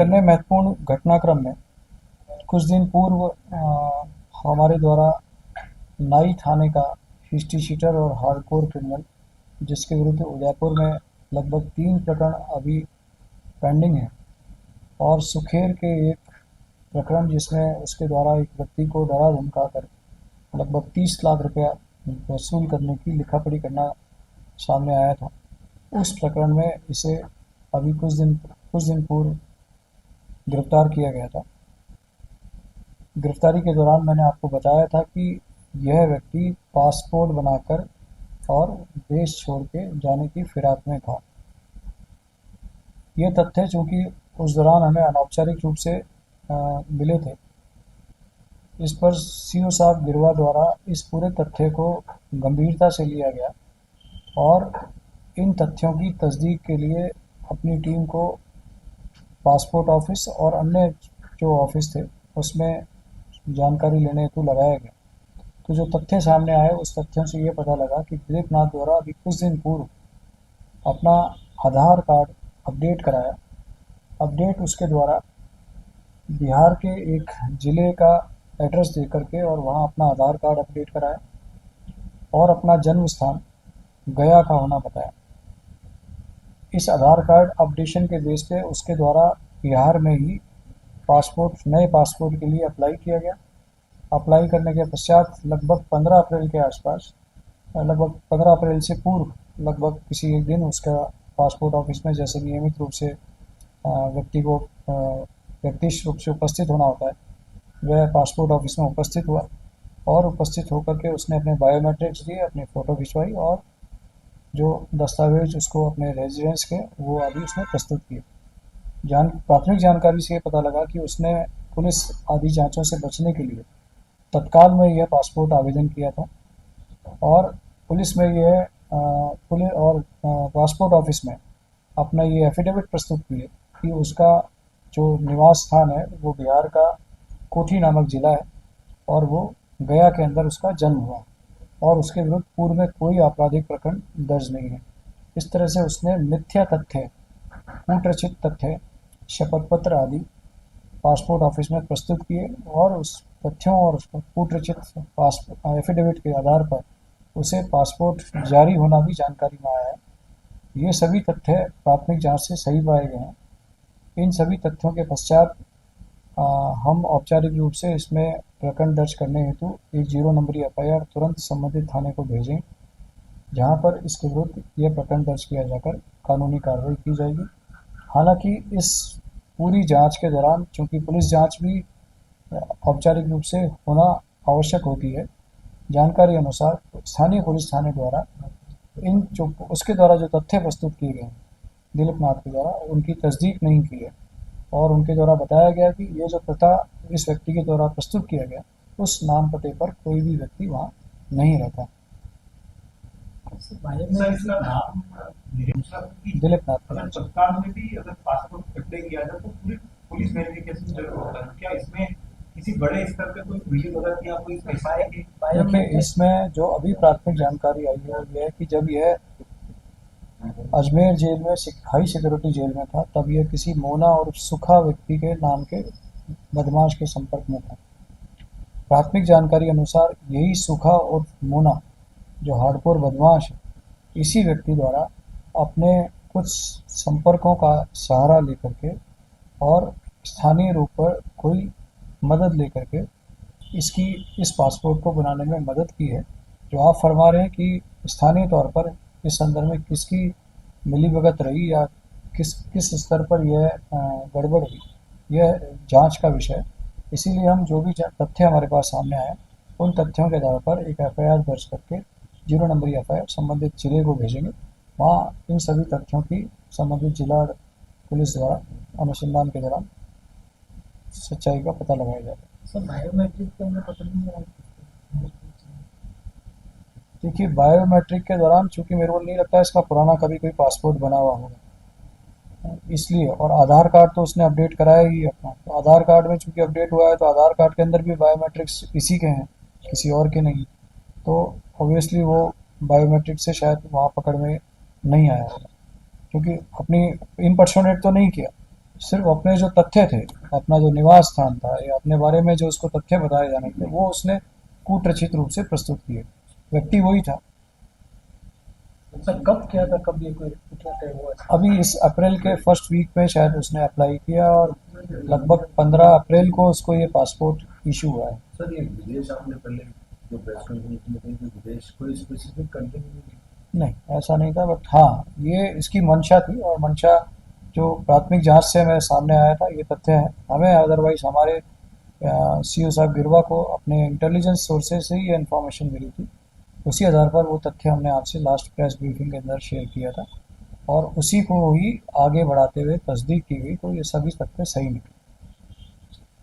एक अन्य महत्वपूर्ण घटनाक्रम में कुछ दिन पूर्व हमारे द्वारा नाई थाने का हिस्ट्री शीटर और हार्डकोर क्रिमिनल, जिसके विरुद्ध उदयपुर में लगभग 3 प्रकरण अभी पेंडिंग है, और सुखेर के एक प्रकरण जिसमें उसके द्वारा एक व्यक्ति को डरा धमका कर लगभग 30 लाख रुपया वसूल करने की लिखापढ़ी करना सामने आया था। उस प्रकरण में इसे अभी कुछ दिन पूर्व गिरफ्तार किया गया था। गिरफ्तारी के दौरान मैंने आपको बताया था कि यह व्यक्ति पासपोर्ट बनाकर और देश छोड़ के जाने की फिराक में था। ये तथ्य चूँकि उस दौरान हमें अनौपचारिक रूप से मिले थे, इस पर सीओ साहब गिरवा द्वारा इस पूरे तथ्य को गंभीरता से लिया गया और इन तथ्यों की तस्दीक के लिए अपनी टीम को पासपोर्ट ऑफिस और अन्य जो ऑफिस थे उसमें जानकारी लेने हेतु लगाया गया। तो जो तथ्य सामने आए उस तथ्यों से ये पता लगा कि दिलीप नाथ द्वारा अभी कुछ दिन पूर्व अपना आधार कार्ड अपडेट कराया। अपडेट उसके द्वारा बिहार के एक ज़िले का एड्रेस दे करके और वहाँ अपना आधार कार्ड अपडेट कराया और अपना जन्म स्थान गया का होना बताया। इस आधार कार्ड अपडेशन के बेस पे उसके द्वारा बिहार में ही नए पासपोर्ट के लिए अप्लाई किया गया। अप्लाई करने के पश्चात लगभग 15 अप्रैल के आसपास, लगभग 15 अप्रैल से पूर्व लगभग किसी एक दिन उसका पासपोर्ट ऑफिस में जैसे नियमित रूप से व्यक्ति को व्यक्तिश रूप से उपस्थित होना होता है, वह पासपोर्ट ऑफिस में उपस्थित हुआ और उपस्थित होकर के उसने अपने बायोमेट्रिक्स दिए, अपनी फ़ोटो खिंचवाई और जो दस्तावेज उसको अपने रेजिडेंस के वो आदि उसने प्रस्तुत किए। प्राथमिक जानकारी से ये पता लगा कि उसने पुलिस आदि जांचों से बचने के लिए तत्काल में यह पासपोर्ट आवेदन किया था और पुलिस में यह पुलिस और पासपोर्ट ऑफिस में अपना ये एफिडेविट प्रस्तुत किए कि उसका जो निवास स्थान है वो बिहार का कोठी नामक ज़िला है और वो गया के अंदर उसका जन्म हुआ और उसके विरुद्ध पूर्व में कोई आपराधिक प्रकरण दर्ज नहीं है। इस तरह से उसने मिथ्या तथ्य, कूटरचित तथ्य, शपथ पत्र आदि पासपोर्ट ऑफिस में प्रस्तुत किए और उस तथ्यों और कूटरचित एफिडेविट के आधार पर उसे पासपोर्ट जारी होना भी जानकारी में आया है। ये सभी तथ्य प्राथमिक जांच से सही पाए गए हैं। इन सभी तथ्यों के पश्चात हम औपचारिक रूप से इसमें प्रकरण दर्ज करने हेतु एक 0 नंबरी एफआईआर तुरंत संबंधित थाने को भेजें, जहां पर इसके विरुद्ध यह प्रकरण दर्ज किया जाकर कानूनी कार्रवाई की जाएगी। हालांकि इस पूरी जांच के दौरान चूंकि पुलिस जांच भी औपचारिक रूप से होना आवश्यक होती है, जानकारी अनुसार स्थानीय पुलिस थाने द्वारा इन जो उसके द्वारा जो तथ्य प्रस्तुत किए गए हैं दिलीप नाथ के द्वारा, उनकी तस्दीक नहीं की है और उनके द्वारा बताया गया कि ये जो पता इस व्यक्ति के द्वारा प्रस्तुत किया गया उस नाम पते पर कोई भी व्यक्ति वहाँ नहीं रहता। दिलीप नाथ तत्काल में भी अगर पासपोर्ट अप्लाई किया जाए तो पूरी पुलिस वेरिफिकेशन जरूर होता है। क्या इसमें किसी बड़े स्तर पे कोई वीडियो वगैरह की आपको इसमें देखिए, इसमें जो अभी प्राथमिक जानकारी आई है यह है कि जब यह अजमेर जेल में हाई सिक्योरिटी जेल में था तब यह किसी मोना और सुखा व्यक्ति के नाम के बदमाश के संपर्क में था। प्राथमिक जानकारी अनुसार यही सुखा और मोना जो हार्डकोर बदमाश है, इसी व्यक्ति द्वारा अपने कुछ संपर्कों का सहारा लेकर के और स्थानीय रूप पर कोई मदद लेकर के इस पासपोर्ट को बनाने में मदद की है। जो आप फरमा रहे हैं कि स्थानीय तौर पर इस संदर्भ में किसकी मिलीभगत रही या किस स्तर पर यह गड़बड़ हुई, यह जांच का विषय है। इसीलिए हम जो भी तथ्य हमारे पास सामने आए उन तथ्यों के आधार पर एक एफआईआर दर्ज करके 0 नंबरी एफआईआर संबंधित जिले को भेजेंगे। वहाँ इन सभी तथ्यों की संबंधित जिला पुलिस द्वारा अनुसंधान के दौरान सच्चाई का पता लगाया जाएगा। सर, बायोमेट्रिक के अंदर पता नहीं लगा। देखिए, बायोमेट्रिक के दौरान चूंकि मेरे को नहीं लगता इसका पुराना कभी कोई पासपोर्ट बना हुआ होगा, इसलिए, और आधार कार्ड तो उसने अपडेट कराया ही अपना, तो आधार कार्ड में चूंकि अपडेट हुआ है तो आधार कार्ड के अंदर भी बायोमेट्रिक्स इसी के हैं, किसी और के नहीं। तो ऑब्वियसली वो बायोमेट्रिक से शायद वहाँ पकड़ में नहीं आया होगा, क्योंकि अपनी इम्पर्सोनेट तो नहीं किया, सिर्फ अपने जो तथ्य थे, अपना जो निवास स्थान था या अपने बारे में जो उसको तथ्य बताए जाने थे, वो उसने कूटरचित रूप से प्रस्तुत किए। व्यक्ति वही था। सर कब किया था, कब ये कोई कितना टाइम हुआ? अभी इस अप्रैल के फर्स्ट वीक में शायद उसने अप्लाई किया और लगभग 15 अप्रैल को उसको ये पासपोर्ट इशू हुआ है। सर ये विदेश आपने पहले जो प्रेस कॉन्फ्रेंस में कही कि विदेश कोई स्पेसिफिक कंट्री में नहीं, ऐसा नहीं था, बट हाँ, ये इसकी मंशा थी और मंशा जो प्राथमिक जांच से हमें सामने आया था, ये तथ्य है। हमें अदरवाइज हमारे सीओ साहब गिरवा को अपने इंटेलिजेंस सोर्सेज से ही ये इन्फॉर्मेशन मिली थी। उसी आधार पर वो तथ्य हमने आपसे लास्ट प्रेस ब्रीफिंग के अंदर शेयर किया था और उसी को ही आगे बढ़ाते हुए तस्दीक की गई, तो ये सभी तथ्य सही निकले।